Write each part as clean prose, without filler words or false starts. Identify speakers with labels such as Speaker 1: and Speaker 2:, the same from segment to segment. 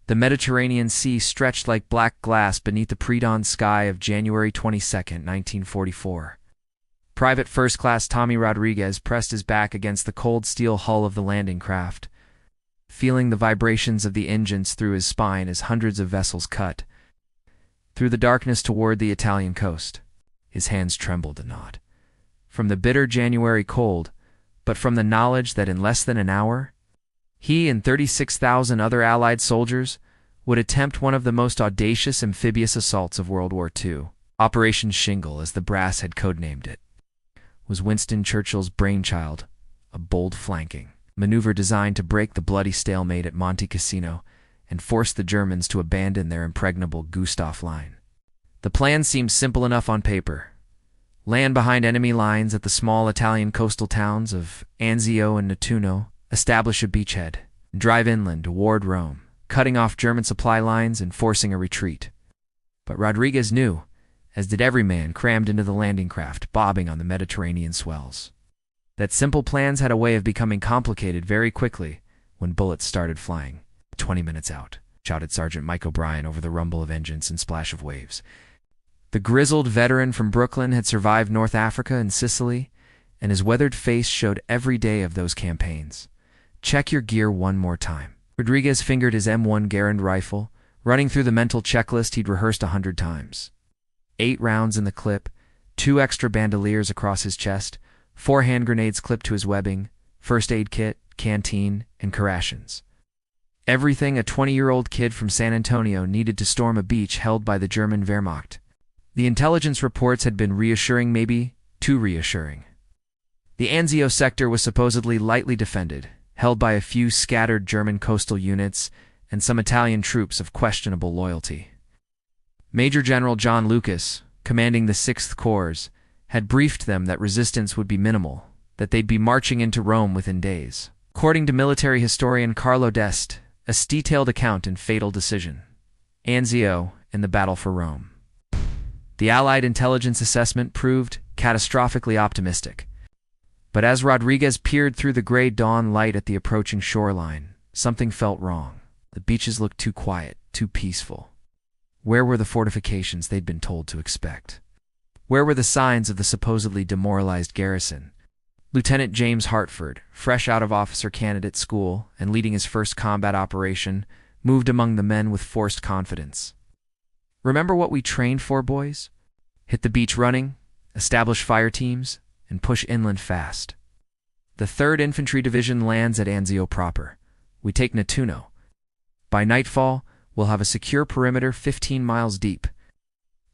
Speaker 1: The Mediterranean Sea stretched like black glass beneath the pre-dawn sky of January 22nd, 1944. Private First Class Tommy Rodriguez pressed his back against the cold steel hull of the landing craft, feeling the vibrations of the engines through his spine as hundreds of vessels cut through the darkness toward the Italian coast. His hands trembled not from the bitter January cold, but from the knowledge that in less than an hour, he and 36,000 other Allied soldiers would attempt one of the most audacious amphibious assaults of World War II. Operation Shingle, as the brass had codenamed it, was Winston Churchill's brainchild, a bold flanking maneuver designed to break the bloody stalemate at Monte Cassino and force the Germans to abandon their impregnable Gustav Line. The plan seemed simple enough on paper. Land behind enemy lines at the small Italian coastal towns of Anzio and Nettuno, establish a beachhead, drive inland toward Rome, cutting off German supply lines and forcing a retreat. But Rodriguez knew, as did every man crammed into the landing craft bobbing on the Mediterranean swells, that simple plans had a way of becoming complicated very quickly when bullets started flying. 20 minutes out, shouted Sergeant Mike O'Brien over the rumble of engines and splash of waves. The grizzled veteran from Brooklyn had survived North Africa and Sicily, and his weathered face showed every day of those campaigns. Check your gear one more time. Rodriguez fingered his M1 Garand rifle, running through the mental checklist he'd rehearsed 100 times. 8 rounds in the clip, 2 extra bandoliers across his chest, 4 hand grenades clipped to his webbing, first aid kit, canteen, and rations. Everything a 20-year-old kid from San Antonio needed to storm a beach held by the German Wehrmacht. The intelligence reports had been reassuring, maybe too reassuring. The Anzio sector was supposedly lightly defended, held by a few scattered German coastal units and some Italian troops of questionable loyalty. Major General John Lucas, commanding the 6th Corps, had briefed them that resistance would be minimal, that they'd be marching into Rome within days. According to military historian Carlo D'Este, a detailed account and fatal decision. Anzio and the battle for Rome. The Allied intelligence assessment proved catastrophically optimistic. But as Rodriguez peered through the gray dawn light at the approaching shoreline, something felt wrong. The beaches looked too quiet, too peaceful. Where were the fortifications they'd been told to expect? Where were the signs of the supposedly demoralized garrison? Lieutenant James Hartford, fresh out of officer candidate school and leading his first combat operation, moved among the men with forced confidence. Remember what we trained for, boys? Hit the beach running, establish fire teams, and push inland fast. The 3rd Infantry Division lands at Anzio proper. We take Nettuno. By nightfall, we'll have a secure perimeter 15 miles deep.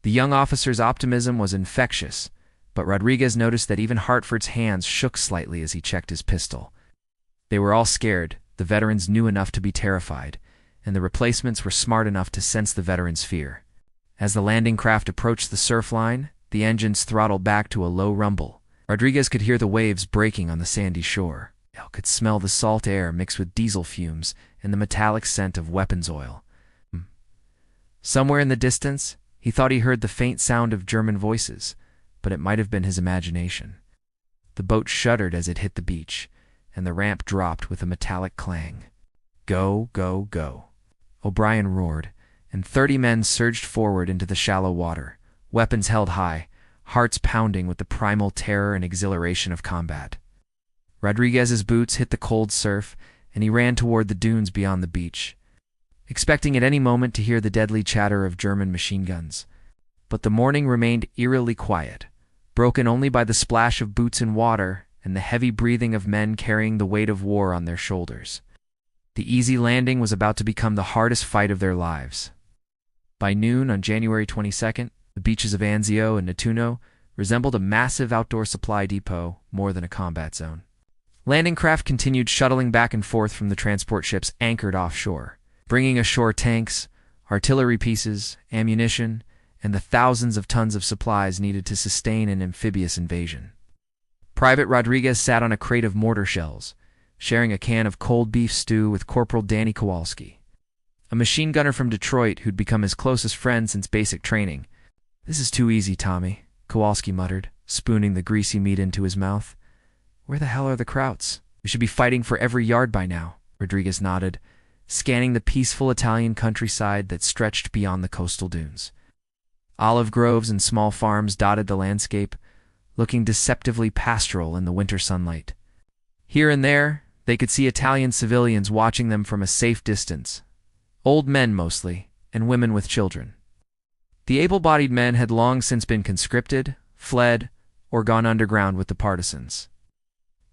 Speaker 1: The young officer's optimism was infectious, but Rodriguez noticed that even Hartford's hands shook slightly as he checked his pistol. They were all scared, the veterans knew enough to be terrified, and the replacements were smart enough to sense the veterans' fear. As the landing craft approached the surf line, the engines throttled back to a low rumble. Rodriguez could hear the waves breaking on the sandy shore. He could smell the salt air mixed with diesel fumes and the metallic scent of weapons oil. Somewhere in the distance, he thought he heard the faint sound of German voices, but it might have been his imagination. The boat shuddered as it hit the beach, and the ramp dropped with a metallic clang. Go, go, go. O'Brien roared, and 30 men surged forward into the shallow water, weapons held high, hearts pounding with the primal terror and exhilaration of combat. Rodriguez's boots hit the cold surf, and he ran toward the dunes beyond the beach, expecting at any moment to hear the deadly chatter of German machine guns. But the morning remained eerily quiet, broken only by the splash of boots in water and the heavy breathing of men carrying the weight of war on their shoulders. The easy landing was about to become the hardest fight of their lives. By noon on January 22nd, the beaches of Anzio and Nettuno resembled a massive outdoor supply depot more than a combat zone. Landing craft continued shuttling back and forth from the transport ships anchored offshore, bringing ashore tanks, artillery pieces, ammunition, and the thousands of tons of supplies needed to sustain an amphibious invasion. Private Rodriguez sat on a crate of mortar shells, sharing a can of cold beef stew with Corporal Danny Kowalski, a machine gunner from Detroit who'd become his closest friend since basic training. "This is too easy, Tommy," Kowalski muttered, spooning the greasy meat into his mouth. "Where the hell are the Krauts? We should be fighting for every yard by now." Rodriguez nodded, scanning the peaceful Italian countryside that stretched beyond the coastal dunes. Olive groves and small farms dotted the landscape, looking deceptively pastoral in the winter sunlight. Here and there, they could see Italian civilians watching them from a safe distance, old men mostly, and women with children. The able-bodied men had long since been conscripted, fled, or gone underground with the partisans.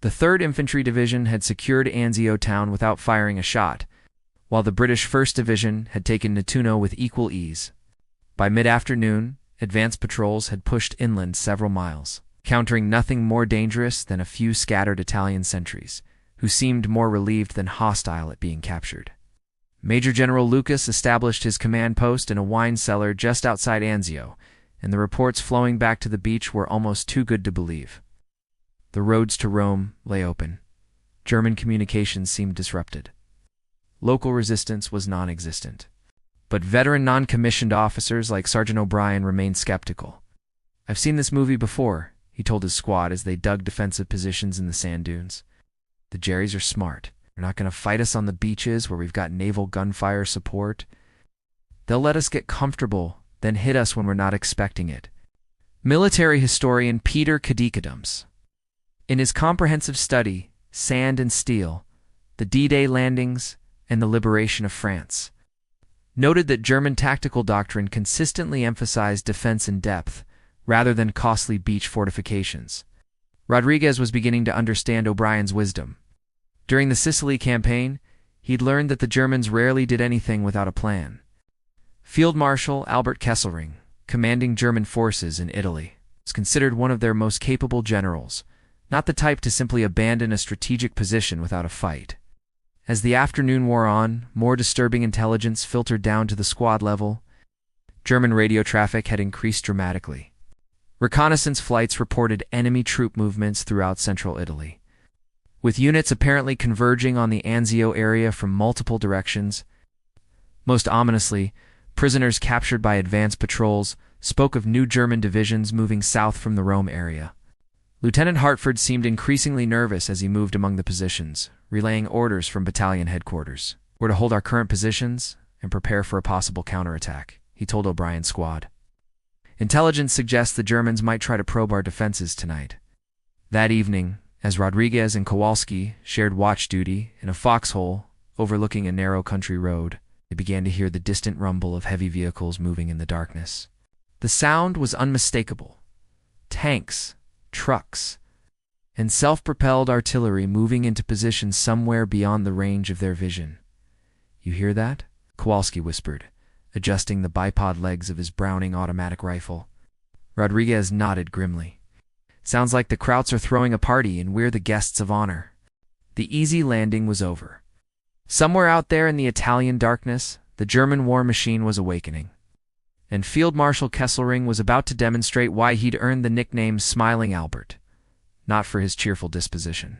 Speaker 1: The 3rd Infantry Division had secured Anzio town without firing a shot, while the British 1st Division had taken Nettuno with equal ease. By mid-afternoon, advance patrols had pushed inland several miles, countering nothing more dangerous than a few scattered Italian sentries, who seemed more relieved than hostile at being captured. Major General Lucas established his command post in a wine cellar just outside Anzio, and the reports flowing back to the beach were almost too good to believe. The roads to Rome lay open. German communications seemed disrupted. Local resistance was non-existent. But veteran non-commissioned officers like Sergeant O'Brien remained skeptical. "I've seen this movie before," he told his squad as they dug defensive positions in the sand dunes. "The Jerrys are smart. They're not going to fight us on the beaches where we've got naval gunfire support. They'll let us get comfortable, then hit us when we're not expecting it." Military historian Peter Kadikadums, in his comprehensive study, Sand and Steel, the D-Day landings, and the liberation of France, noted that German tactical doctrine consistently emphasized defense in depth, rather than costly beach fortifications. Rodriguez was beginning to understand O'Brien's wisdom. During the Sicily campaign, he'd learned that the Germans rarely did anything without a plan. Field Marshal Albert Kesselring, commanding German forces in Italy, was considered one of their most capable generals, not the type to simply abandon a strategic position without a fight. As the afternoon wore on, more disturbing intelligence filtered down to the squad level. German radio traffic had increased dramatically. Reconnaissance flights reported enemy troop movements throughout central Italy, with units apparently converging on the Anzio area from multiple directions. Most ominously, prisoners captured by advance patrols spoke of new German divisions moving south from the Rome area. Lieutenant Hartford seemed increasingly nervous as he moved among the positions, relaying orders from battalion headquarters. "We're to hold our current positions and prepare for a possible counterattack," he told O'Brien's squad. "Intelligence suggests the Germans might try to probe our defenses tonight." That evening, as Rodriguez and Kowalski shared watch duty in a foxhole overlooking a narrow country road, they began to hear the distant rumble of heavy vehicles moving in the darkness. The sound was unmistakable. Tanks, trucks, and self-propelled artillery moving into position somewhere beyond the range of their vision. "You hear that?" Kowalski whispered, adjusting the bipod legs of his Browning automatic rifle. Rodriguez nodded grimly. "Sounds like the Krauts are throwing a party and we're the guests of honor." The easy landing was over. Somewhere out there in the Italian darkness, the German war machine was awakening. And Field Marshal Kesselring was about to demonstrate why he'd earned the nickname Smiling Albert. Not for his cheerful disposition,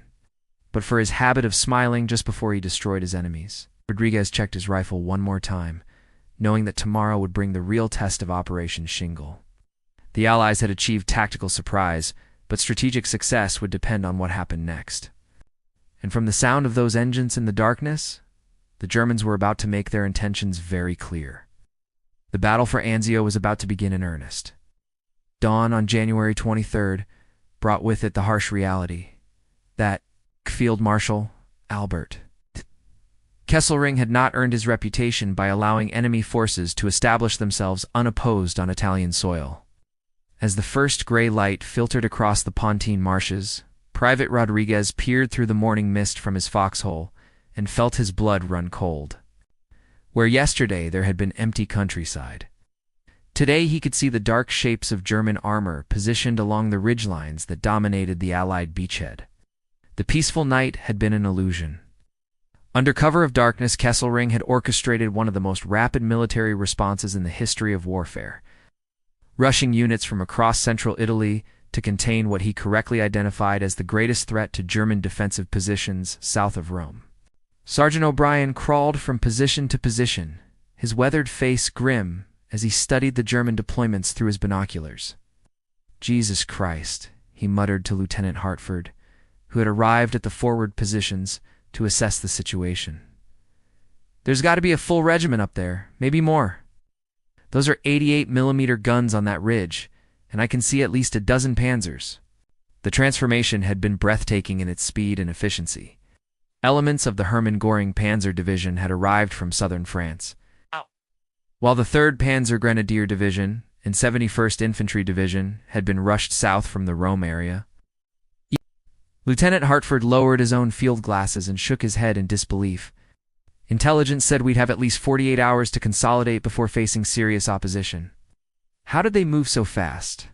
Speaker 1: but for his habit of smiling just before he destroyed his enemies. Rodriguez checked his rifle one more time, knowing that tomorrow would bring the real test of Operation Shingle. The Allies had achieved tactical surprise, but strategic success would depend on what happened next. And from the sound of those engines in the darkness, the Germans were about to make their intentions very clear. The battle for Anzio was about to begin in earnest. Dawn on January 23rd brought with it the harsh reality that Field Marshal Albert Kesselring had not earned his reputation by allowing enemy forces to establish themselves unopposed on Italian soil. As the first gray light filtered across the Pontine marshes, Private Rodriguez peered through the morning mist from his foxhole and felt his blood run cold. Where yesterday there had been empty countryside, today he could see the dark shapes of German armor positioned along the ridgelines that dominated the Allied beachhead. The peaceful night had been an illusion. Under cover of darkness, Kesselring had orchestrated one of the most rapid military responses in the history of warfare, rushing units from across central Italy to contain what he correctly identified as the greatest threat to German defensive positions south of Rome. Sergeant O'Brien crawled from position to position, his weathered face grim as he studied the German deployments through his binoculars. "Jesus Christ," he muttered to Lieutenant Hartford, who had arrived at the forward positions to assess the situation. There's got to be a full regiment up there, maybe more. Those are 88mm guns on that ridge, and I can see at least a dozen panzers. The transformation had been breathtaking in its speed and efficiency. Elements of the Hermann Göring Panzer Division had arrived from southern France, while the 3rd Panzer Grenadier Division and 71st Infantry Division had been rushed south from the Rome area. Lieutenant Hartford lowered his own field glasses and shook his head in disbelief. Intelligence said we'd have at least 48 hours to consolidate before facing serious opposition. How did they move so fast?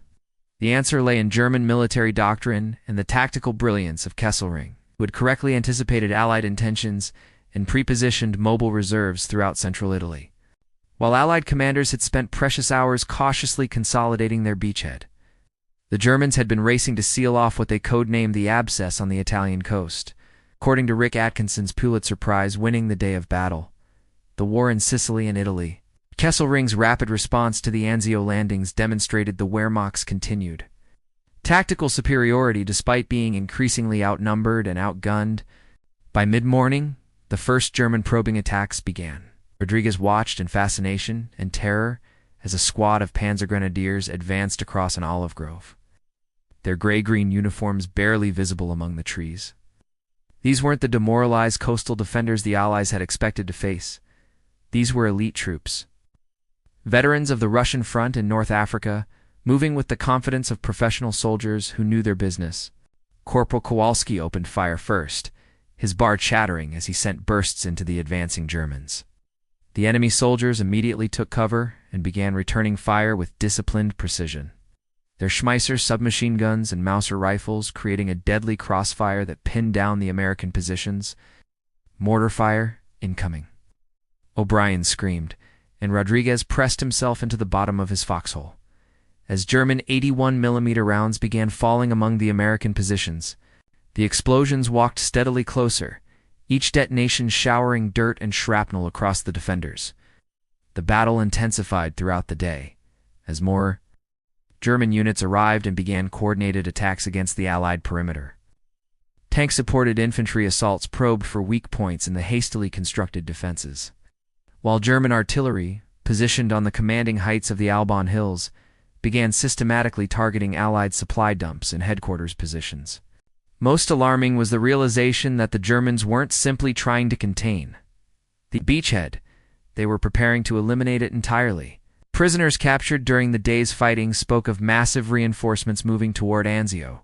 Speaker 1: The answer lay in German military doctrine and the tactical brilliance of Kesselring, who had correctly anticipated Allied intentions and prepositioned mobile reserves throughout central Italy, while Allied commanders had spent precious hours cautiously consolidating their beachhead. The Germans had been racing to seal off what they codenamed the Abscess on the Italian coast, according to Rick Atkinson's Pulitzer Prize-winning The Day of Battle, the war in Sicily and Italy. Kesselring's rapid response to the Anzio landings demonstrated the Wehrmacht's continued tactical superiority despite being increasingly outnumbered and outgunned. By mid-morning, the first German probing attacks began. Rodriguez watched in fascination and terror as a squad of Panzer Grenadiers advanced across an olive grove, their gray-green uniforms barely visible among the trees. These weren't the demoralized coastal defenders the Allies had expected to face. These were elite troops, veterans of the Russian front in North Africa, moving with the confidence of professional soldiers who knew their business. Corporal Kowalski opened fire first, his bar chattering as he sent bursts into the advancing Germans. The enemy soldiers immediately took cover and began returning fire with disciplined precision, their Schmeisser submachine guns and Mauser rifles creating a deadly crossfire that pinned down the American positions. Mortar fire incoming. O'Brien screamed, and Rodriguez pressed himself into the bottom of his foxhole. As German 81mm rounds began falling among the American positions, the explosions walked steadily closer, each detonation showering dirt and shrapnel across the defenders. The battle intensified throughout the day, as more German units arrived and began coordinated attacks against the Allied perimeter. Tank-supported infantry assaults probed for weak points in the hastily constructed defenses, while German artillery, positioned on the commanding heights of the Alban Hills, began systematically targeting Allied supply dumps and headquarters positions. Most alarming was the realization that the Germans weren't simply trying to contain the beachhead, they were preparing to eliminate it entirely. Prisoners captured during the day's fighting spoke of massive reinforcements moving toward Anzio,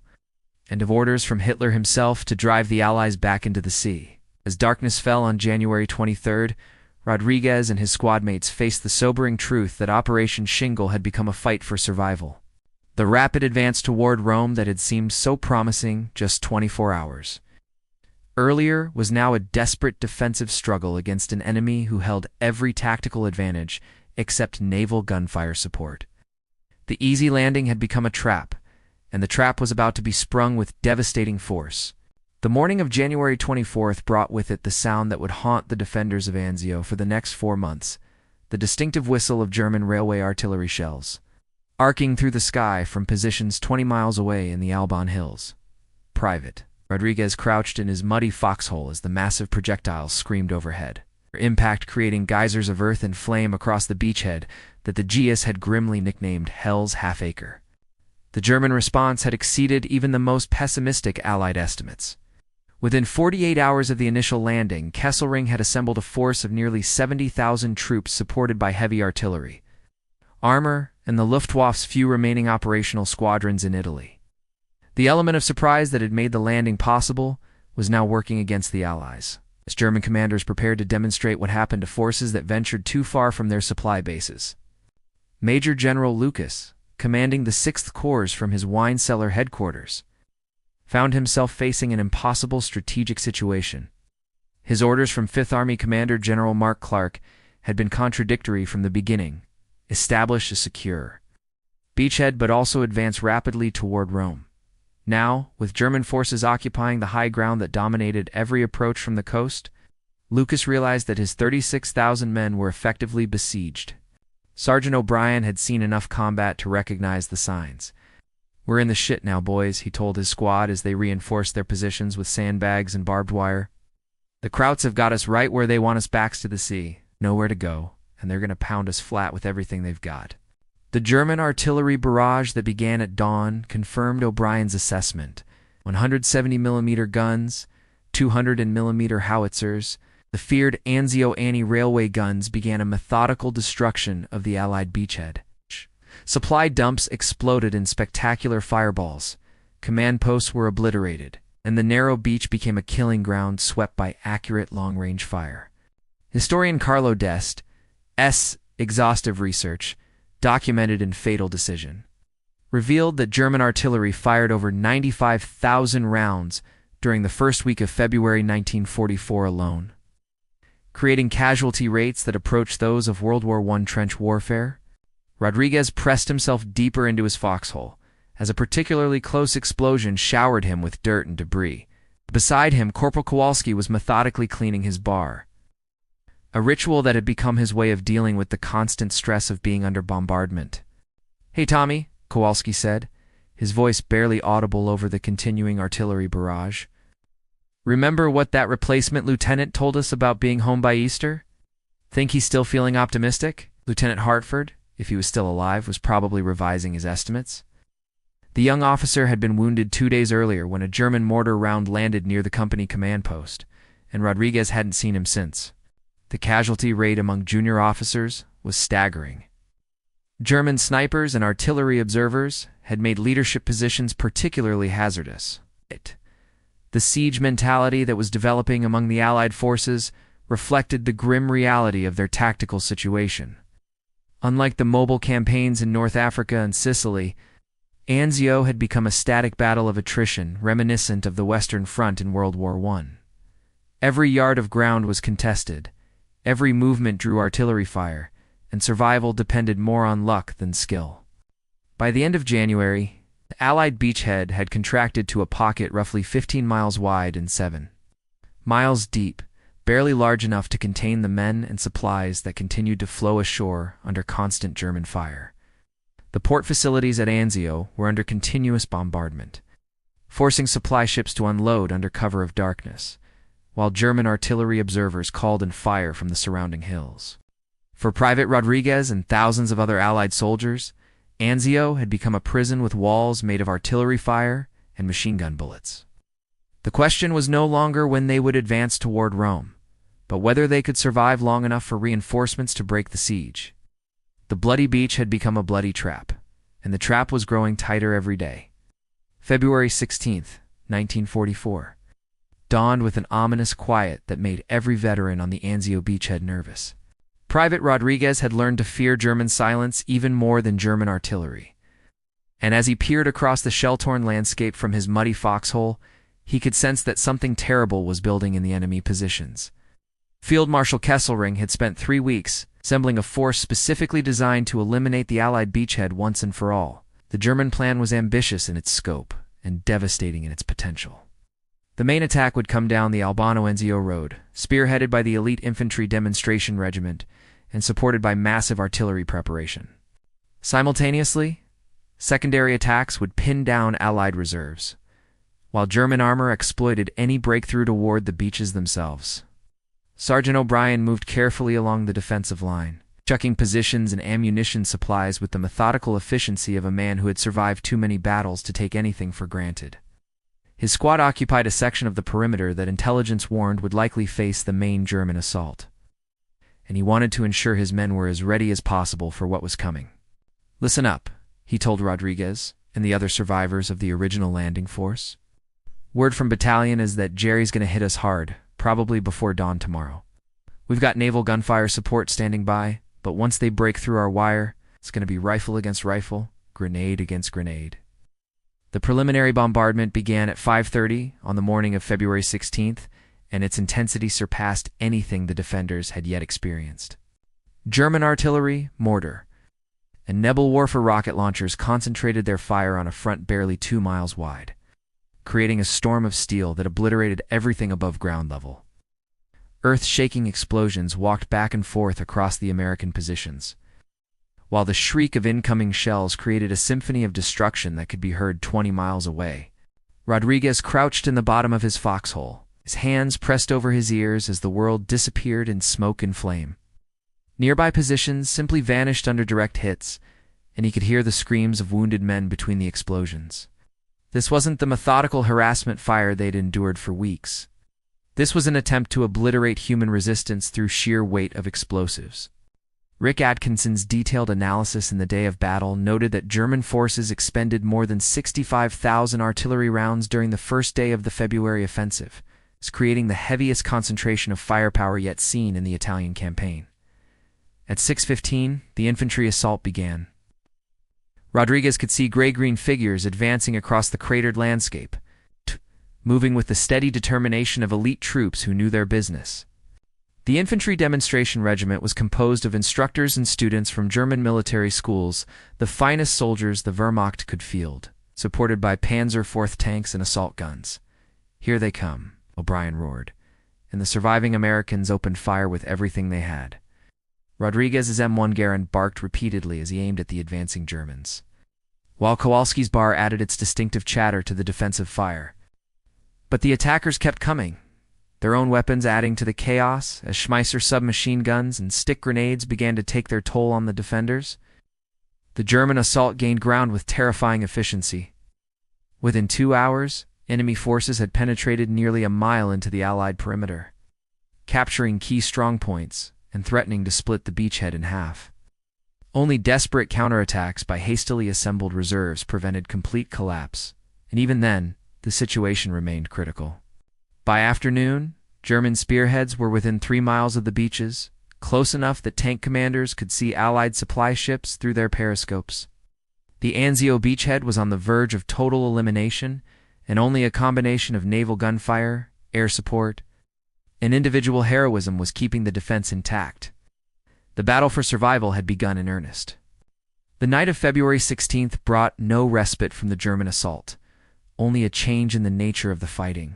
Speaker 1: and of orders from Hitler himself to drive the Allies back into the sea. As darkness fell on January 23rd, Rodriguez and his squadmates faced the sobering truth that Operation Shingle had become a fight for survival. The rapid advance toward Rome that had seemed so promising just 24 hours earlier was now a desperate defensive struggle against an enemy who held every tactical advantage except naval gunfire support. The easy landing had become a trap, and the trap was about to be sprung with devastating force. The morning of January 24th brought with it the sound that would haunt the defenders of Anzio for the next 4 months, the distinctive whistle of German railway artillery shells, arcing through the sky from positions 20 miles away in the Alban Hills. Private Rodriguez crouched in his muddy foxhole as the massive projectiles screamed overhead, their impact creating geysers of earth and flame across the beachhead that the GS had grimly nicknamed Hell's Half-Acre. The German response had exceeded even the most pessimistic Allied estimates. Within 48 hours of the initial landing, Kesselring had assembled a force of nearly 70,000 troops supported by heavy artillery, armor, and the Luftwaffe's few remaining operational squadrons in Italy. The element of surprise that had made the landing possible was now working against the Allies, as German commanders prepared to demonstrate what happened to forces that ventured too far from their supply bases. Major General Lucas, commanding the 6th Corps from his wine cellar headquarters, found himself facing an impossible strategic situation. His orders from 5th Army Commander General Mark Clark had been contradictory from the beginning: establish a secure beachhead but also advance rapidly toward Rome. Now, with German forces occupying the high ground that dominated every approach from the coast, Lucas realized that his 36,000 men were effectively besieged. Sergeant O'Brien had seen enough combat to recognize the signs. "We're in the shit now, boys," he told his squad as they reinforced their positions with sandbags and barbed wire. The Krauts have got us right where they want us, backs to the sea, nowhere to go, and they're going to pound us flat with everything they've got. The German artillery barrage that began at dawn confirmed O'Brien's assessment. 170mm guns, 200mm howitzers, the feared Anzio anti-railway guns began a methodical destruction of the Allied beachhead. Supply dumps exploded in spectacular fireballs, command posts were obliterated, and the narrow beach became a killing ground swept by accurate long-range fire. Historian Carlo D'Est's exhaustive research, documented in Fatal Decision, revealed that German artillery fired over 95,000 rounds during the first week of February 1944 alone, creating casualty rates that approached those of World War I trench warfare. Rodriguez pressed himself deeper into his foxhole, as a particularly close explosion showered him with dirt and debris. Beside him, Corporal Kowalski was methodically cleaning his bar, a ritual that had become his way of dealing with the constant stress of being under bombardment. "Hey, Tommy," Kowalski said, his voice barely audible over the continuing artillery barrage. "Remember what that replacement lieutenant told us about being home by Easter? Think he's still feeling optimistic?" Lieutenant Hartford, if he was still alive, was probably revising his estimates. The young officer had been wounded 2 days earlier when a German mortar round landed near the company command post, and Rodriguez hadn't seen him since. The casualty rate among junior officers was staggering. German snipers and artillery observers had made leadership positions particularly hazardous. The siege mentality that was developing among the Allied forces reflected the grim reality of their tactical situation. Unlike the mobile campaigns in North Africa and Sicily, Anzio had become a static battle of attrition reminiscent of the Western Front in World War I. Every yard of ground was contested, every movement drew artillery fire, and survival depended more on luck than skill. By the end of January, the Allied beachhead had contracted to a pocket roughly 15 miles wide and 7 miles deep, barely large enough to contain the men and supplies that continued to flow ashore under constant German fire. The port facilities at Anzio were under continuous bombardment, forcing supply ships to unload under cover of darkness, while German artillery observers called in fire from the surrounding hills. For Private Rodriguez and thousands of other Allied soldiers, Anzio had become a prison with walls made of artillery fire and machine gun bullets. The question was no longer when they would advance toward Rome, but whether they could survive long enough for reinforcements to break the siege. The bloody beach had become a bloody trap, and the trap was growing tighter every day. February 16th, 1944, dawned with an ominous quiet that made every veteran on the Anzio beachhead nervous. Private Rodriguez had learned to fear German silence even more than German artillery, and as he peered across the shell-torn landscape from his muddy foxhole, he could sense that something terrible was building in the enemy positions. Field Marshal Kesselring had spent 3 weeks assembling a force specifically designed to eliminate the Allied beachhead once and for all. The German plan was ambitious in its scope and devastating in its potential. The main attack would come down the Albano-Anzio road, spearheaded by the elite infantry demonstration regiment and supported by massive artillery preparation. Simultaneously, secondary attacks would pin down Allied reserves, while German armor exploited any breakthrough toward the beaches themselves. Sergeant O'Brien moved carefully along the defensive line, chucking positions and ammunition supplies with the methodical efficiency of a man who had survived too many battles to take anything for granted. His squad occupied a section of the perimeter that intelligence warned would likely face the main German assault, and he wanted to ensure his men were as ready as possible for what was coming. "Listen up," he told Rodriguez and the other survivors of the original landing force. "Word from battalion is that Jerry's going to hit us hard, probably before dawn tomorrow. We've got naval gunfire support standing by, but once they break through our wire, it's going to be rifle against rifle, grenade against grenade." The preliminary bombardment began at 5:30 on the morning of February 16th, and its intensity surpassed anything the defenders had yet experienced. German artillery, mortar, and Nebelwerfer rocket launchers concentrated their fire on a front barely 2 miles wide, creating a storm of steel that obliterated everything above ground level. Earth-shaking explosions walked back and forth across the American positions, while the shriek of incoming shells created a symphony of destruction that could be heard 20 miles away. Rodriguez crouched in the bottom of his foxhole, his hands pressed over his ears as the world disappeared in smoke and flame. Nearby positions simply vanished under direct hits, and he could hear the screams of wounded men between the explosions. This wasn't the methodical harassment fire they'd endured for weeks. This was an attempt to obliterate human resistance through sheer weight of explosives. Rick Atkinson's detailed analysis in the day of battle noted that German forces expended more than 65,000 artillery rounds during the first day of the February offensive, creating the heaviest concentration of firepower yet seen in the Italian campaign. At 6:15, the infantry assault began. Rodriguez could see gray-green figures advancing across the cratered landscape, moving with the steady determination of elite troops who knew their business. The infantry demonstration regiment was composed of instructors and students from German military schools, the finest soldiers the Wehrmacht could field, supported by Panzer IV tanks and assault guns. "Here they come," O'Brien roared, and the surviving Americans opened fire with everything they had. Rodriguez's M1 Garand barked repeatedly as he aimed at the advancing Germans, while Kowalski's bar added its distinctive chatter to the defensive fire. But the attackers kept coming, their own weapons adding to the chaos as Schmeisser submachine guns and stick grenades began to take their toll on the defenders. The German assault gained ground with terrifying efficiency. Within 2 hours, enemy forces had penetrated nearly a mile into the Allied perimeter, capturing key strongpoints and threatening to split the beachhead in half. Only desperate counterattacks by hastily assembled reserves prevented complete collapse, and even then, the situation remained critical. By afternoon, German spearheads were within 3 miles of the beaches, close enough that tank commanders could see Allied supply ships through their periscopes. The Anzio beachhead was on the verge of total elimination, and only a combination of naval gunfire, air support, and individual heroism was keeping the defense intact. The battle for survival had begun in earnest. The night of February 16th brought no respite from the German assault, only a change in the nature of the fighting.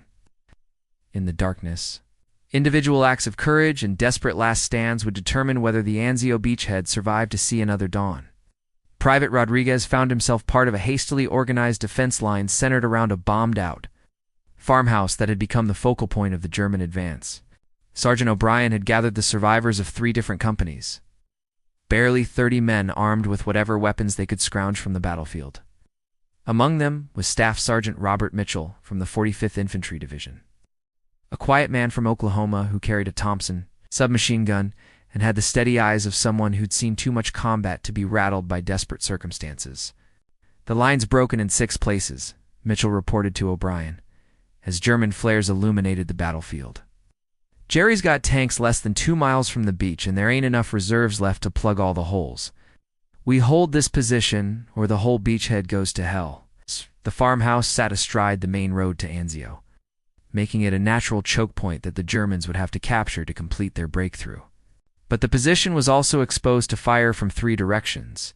Speaker 1: In the darkness, individual acts of courage and desperate last stands would determine whether the Anzio beachhead survived to see another dawn. Private Rodriguez found himself part of a hastily organized defense line centered around a bombed-out farmhouse that had become the focal point of the German advance. Sergeant O'Brien had gathered the survivors of 3 different companies, barely 30 men armed with whatever weapons they could scrounge from the battlefield. Among them was Staff Sergeant Robert Mitchell from the 45th Infantry Division, a quiet man from Oklahoma who carried a Thompson submachine gun and had the steady eyes of someone who'd seen too much combat to be rattled by desperate circumstances. "The line's broken in 6 places," Mitchell reported to O'Brien, as German flares illuminated the battlefield. "Jerry's got tanks less than 2 miles from the beach, and there ain't enough reserves left to plug all the holes. We hold this position, or the whole beachhead goes to hell." The farmhouse sat astride the main road to Anzio, making it a natural choke point that the Germans would have to capture to complete their breakthrough. But the position was also exposed to fire from 3 directions,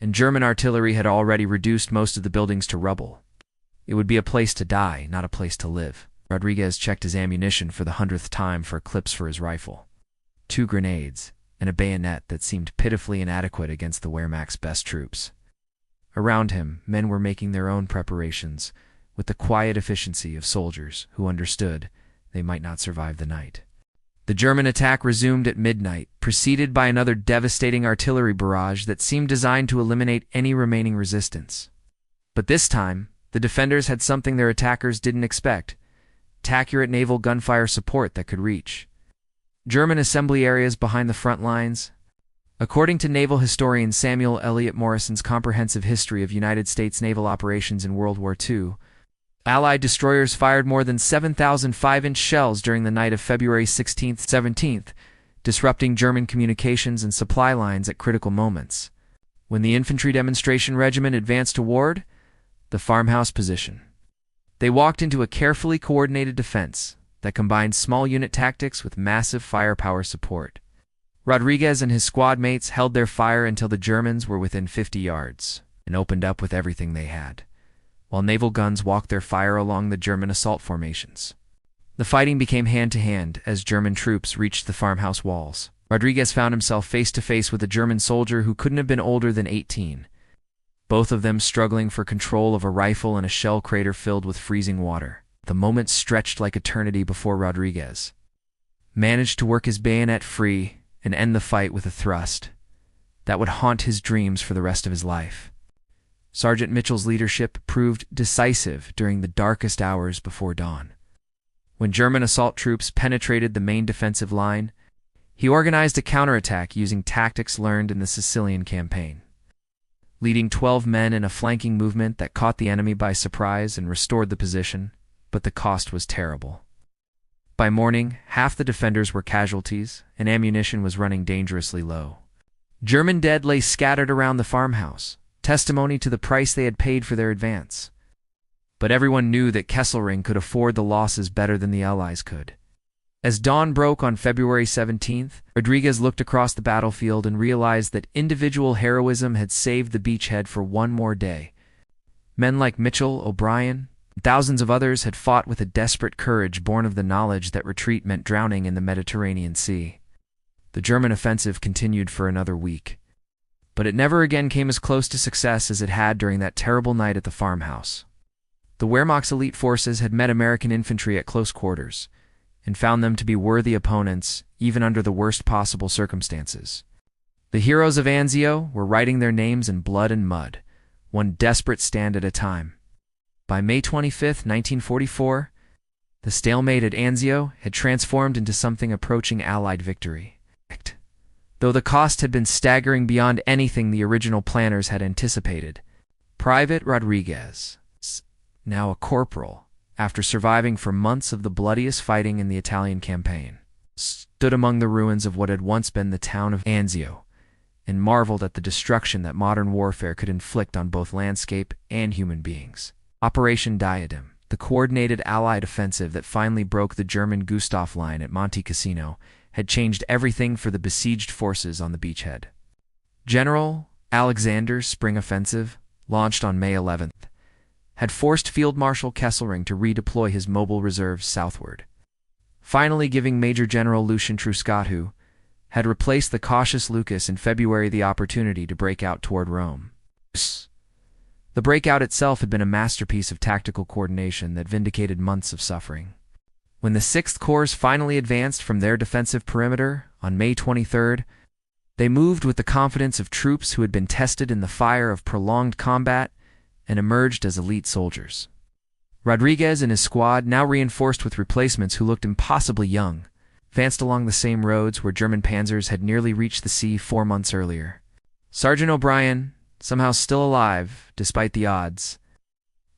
Speaker 1: and German artillery had already reduced most of the buildings to rubble. It would be a place to die, not a place to live. Rodriguez checked his ammunition for the 100th time for clips for his rifle. 2 grenades, and a bayonet that seemed pitifully inadequate against the Wehrmacht's best troops. Around him, men were making their own preparations, with the quiet efficiency of soldiers who understood they might not survive the night. The German attack resumed at midnight, preceded by another devastating artillery barrage that seemed designed to eliminate any remaining resistance. But this time, the defenders had something their attackers didn't expect: accurate naval gunfire support that could reach German assembly areas behind the front lines. According to naval historian Samuel Eliot Morrison's comprehensive history of United States naval operations in World War II, Allied destroyers fired more than 7,000 5-inch shells during the night of February 16th-17th, disrupting German communications and supply lines at critical moments. When the infantry demonstration regiment advanced toward the farmhouse position, they walked into a carefully coordinated defense that combined small unit tactics with massive firepower support. Rodriguez and his squad mates held their fire until the Germans were within 50 yards and opened up with everything they had, while naval guns walked their fire along the German assault formations. The fighting became hand-to-hand as German troops reached the farmhouse walls. Rodriguez found himself face-to-face with a German soldier who couldn't have been older than 18, both of them struggling for control of a rifle in a shell crater filled with freezing water. The moment stretched like eternity before Rodriguez managed to work his bayonet free and end the fight with a thrust that would haunt his dreams for the rest of his life. Sergeant Mitchell's leadership proved decisive during the darkest hours before dawn. When German assault troops penetrated the main defensive line, he organized a counterattack using tactics learned in the Sicilian campaign, leading 12 men in a flanking movement that caught the enemy by surprise and restored the position, but the cost was terrible. By morning, half the defenders were casualties, and ammunition was running dangerously low. German dead lay scattered around the farmhouse, testimony to the price they had paid for their advance. But everyone knew that Kesselring could afford the losses better than the Allies could. As dawn broke on February 17th, Rodriguez looked across the battlefield and realized that individual heroism had saved the beachhead for one more day. Men like Mitchell, O'Brien, and thousands of others had fought with a desperate courage born of the knowledge that retreat meant drowning in the Mediterranean Sea. The German offensive continued for another week, but it never again came as close to success as it had during that terrible night at the farmhouse. The Wehrmacht's elite forces had met American infantry at close quarters, and found them to be worthy opponents even under the worst possible circumstances. The heroes of Anzio were writing their names in blood and mud, one desperate stand at a time. By May 25, 1944, the stalemate at Anzio had transformed into something approaching Allied victory. Though the cost had been staggering beyond anything the original planners had anticipated, Private Rodriguez, now a corporal, after surviving for months of the bloodiest fighting in the Italian campaign, stood among the ruins of what had once been the town of Anzio, and marveled at the destruction that modern warfare could inflict on both landscape and human beings. Operation Diadem, the coordinated Allied offensive that finally broke the German Gustav Line at Monte Cassino, had changed everything for the besieged forces on the beachhead. General Alexander's spring offensive, launched on May 11th, had forced Field Marshal Kesselring to redeploy his mobile reserves southward, finally giving Major General Lucien Truscott, who had replaced the cautious Lucas in February, the opportunity to break out toward Rome. The breakout itself had been a masterpiece of tactical coordination that vindicated months of suffering. When the 6th Corps finally advanced from their defensive perimeter on May 23rd, they moved with the confidence of troops who had been tested in the fire of prolonged combat and emerged as elite soldiers. Rodriguez and his squad, now reinforced with replacements who looked impossibly young, advanced along the same roads where German panzers had nearly reached the sea 4 months earlier. Sergeant O'Brien, somehow still alive despite the odds,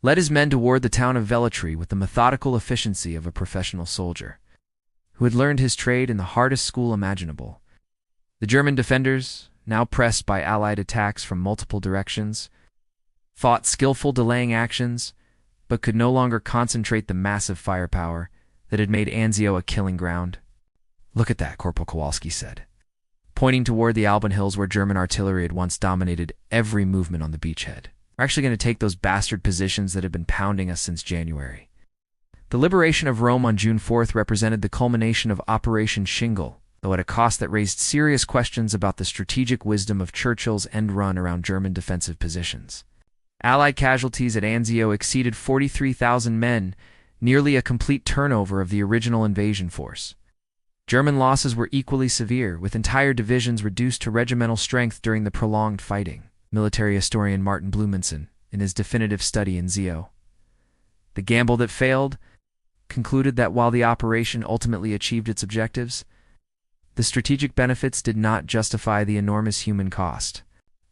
Speaker 1: led his men toward the town of Velletri with the methodical efficiency of a professional soldier, who had learned his trade in the hardest school imaginable. The German defenders, now pressed by Allied attacks from multiple directions, fought skillful delaying actions, but could no longer concentrate the massive firepower that had made Anzio a killing ground. "Look at that," Corporal Kowalski said, pointing toward the Alban Hills where German artillery had once dominated every movement on the beachhead. "We're actually going to take those bastard positions that have been pounding us since January." The liberation of Rome on June 4th represented the culmination of Operation Shingle, though at a cost that raised serious questions about the strategic wisdom of Churchill's end run around German defensive positions. Allied casualties at Anzio exceeded 43,000 men, nearly a complete turnover of the original invasion force. German losses were equally severe, with entire divisions reduced to regimental strength during the prolonged fighting. Military historian Martin Blumenson, in his definitive study in Zio, "The Gamble That Failed," concluded that while the operation ultimately achieved its objectives, the strategic benefits did not justify the enormous human cost.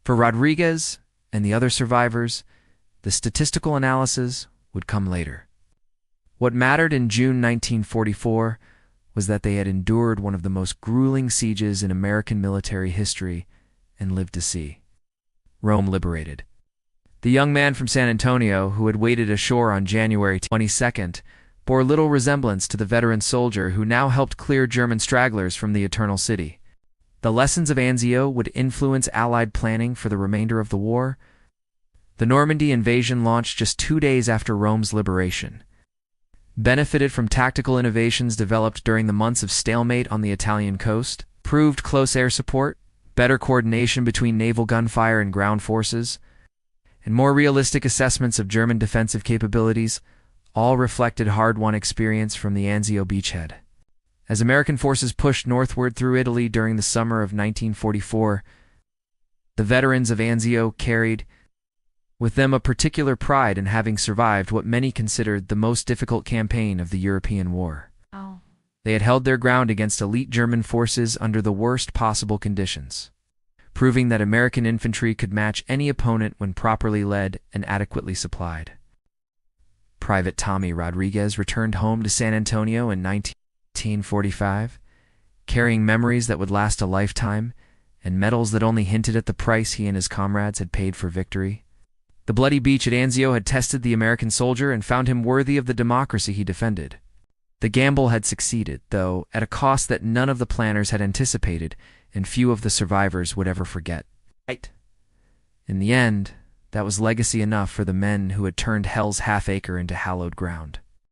Speaker 1: For Rodriguez and the other survivors, the statistical analysis would come later. What mattered in June 1944 was that they had endured one of the most grueling sieges in American military history and lived to see Rome liberated. The young man from San Antonio, who had waded ashore on January 22nd, bore little resemblance to the veteran soldier who now helped clear German stragglers from the Eternal City. The lessons of Anzio would influence Allied planning for the remainder of the war. The Normandy invasion, launched just 2 days after Rome's liberation, benefited from tactical innovations developed during the months of stalemate on the Italian coast, proved close air support, better coordination between naval gunfire and ground forces, and more realistic assessments of German defensive capabilities, all reflected hard-won experience from the Anzio beachhead. As American forces pushed northward through Italy during the summer of 1944, the veterans of Anzio carried with them a particular pride in having survived what many considered the most difficult campaign of the European War.
Speaker 2: Oh.
Speaker 1: They had held their ground against elite German forces under the worst possible conditions, proving that American infantry could match any opponent when properly led and adequately supplied. Private Tommy Rodriguez returned home to San Antonio in 1945, carrying memories that would last a lifetime and medals that only hinted at the price he and his comrades had paid for victory. The bloody beach at Anzio had tested the American soldier and found him worthy of the democracy he defended. The gamble had succeeded, though, at a cost that none of the planners had anticipated and few of the survivors would ever forget. In the end, that was legacy enough for the men who had turned Hell's half-acre into hallowed ground.